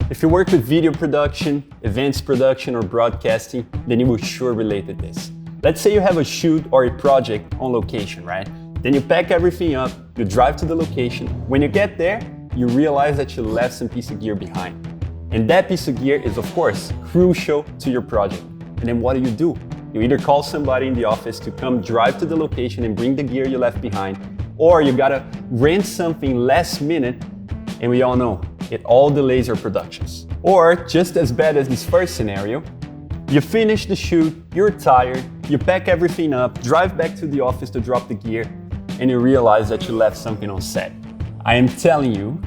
If you work with video production, events production, or broadcasting, then you will sure relate to this. Let's say you have a shoot or a project on location, right? Then you pack everything up, you drive to the location. When you get there, you realize that you left some piece of gear behind. And that piece of gear is, of course, crucial to your project. And then what do? You either call somebody in the office to come drive to the location and bring the gear you left behind, or you gotta rent something last minute, and we all know, it all delays your productions. Or, just as bad as this first scenario, you finish the shoot, you're tired, you pack everything up, drive back to the office to drop the gear, and you realize that you left something on set. I am telling you,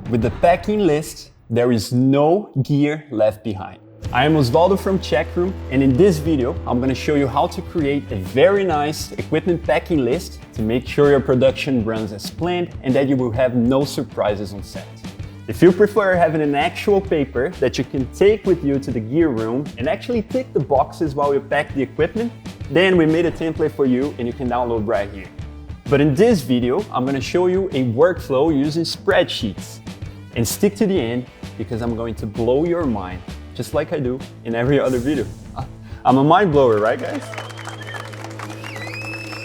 with the packing list, there is no gear left behind. I am Osvaldo from Check Room, and in this video, I'm gonna show you how to create a very nice equipment packing list to make sure your production runs as planned and that you will have no surprises on set. If you prefer having an actual paper that you can take with you to the gear room and actually tick the boxes while you pack the equipment, then we made a template for you and you can download right here. But in this video, I'm gonna show you a workflow using spreadsheets. And stick to the end because I'm going to blow your mind, just like I do in every other video. I'm a mind blower, right guys?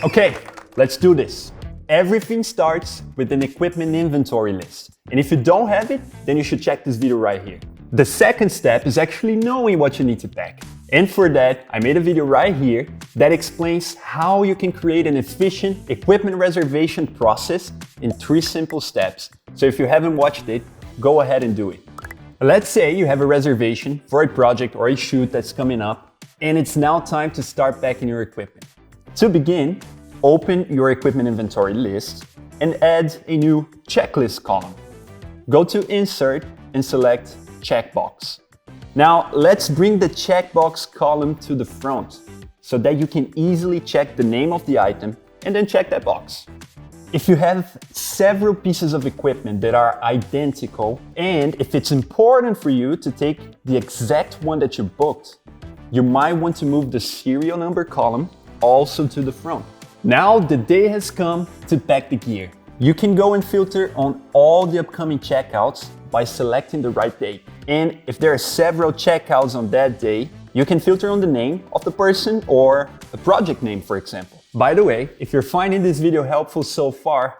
Okay, let's do this. Everything starts with an equipment inventory list. And if you don't have it, then you should check this video right here. The second step is actually knowing what you need to pack. And for that, I made a video right here that explains how you can create an efficient equipment reservation process in 3 simple steps. So if you haven't watched it, go ahead and do it. Let's say you have a reservation for a project or a shoot that's coming up, and it's now time to start packing your equipment. To begin, open your equipment inventory list and add a new checklist column. Go to Insert and select Checkbox. Now, let's bring the checkbox column to the front so that you can easily check the name of the item and then check that box. If you have several pieces of equipment that are identical, and if it's important for you to take the exact one that you booked, you might want to move the serial number column also to the front. Now the day has come to pack the gear. You can go and filter on all the upcoming checkouts by selecting the right date. And if there are several checkouts on that day, you can filter on the name of the person or the project name, for example. By the way, if you're finding this video helpful so far,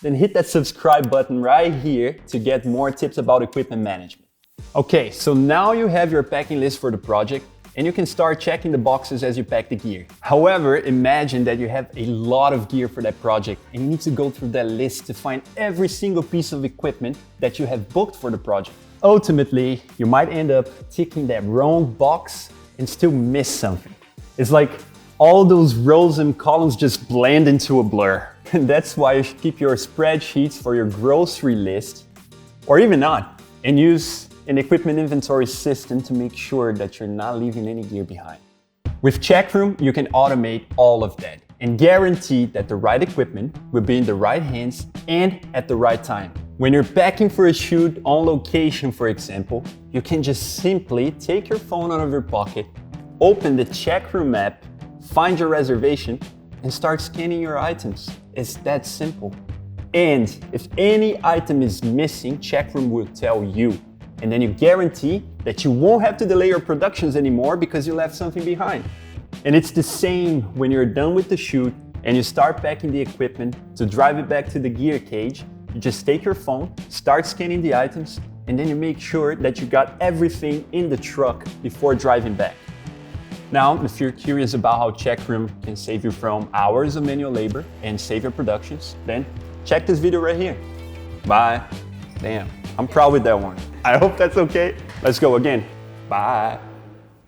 then hit that subscribe button right here to get more tips about equipment management. Okay, so now you have your packing list for the project and you can start checking the boxes as you pack the gear. However, imagine that you have a lot of gear for that project and you need to go through that list to find every single piece of equipment that you have booked for the project. Ultimately, you might end up ticking that wrong box and still miss something. It's like all those rows and columns just blend into a blur. And that's why you should keep your spreadsheets for your grocery list, or even not, and use an equipment inventory system to make sure that you're not leaving any gear behind. With Check Room, you can automate all of that and guarantee that the right equipment will be in the right hands and at the right time. When you're packing for a shoot on location, for example, you can just simply take your phone out of your pocket, open the Check Room app, find your reservation, and start scanning your items. It's that simple. And if any item is missing, Check Room will tell you. And then you guarantee that you won't have to delay your productions anymore because you left something behind. And it's the same when you're done with the shoot and you start packing the equipment to drive it back to the gear cage. You just take your phone, start scanning the items, and then you make sure that you got everything in the truck before driving back. Now, if you're curious about how Check Room can save you from hours of manual labor and save your productions, then check this video right here. Bye. Damn, I'm proud with that one. I hope that's okay. Let's go again. Bye.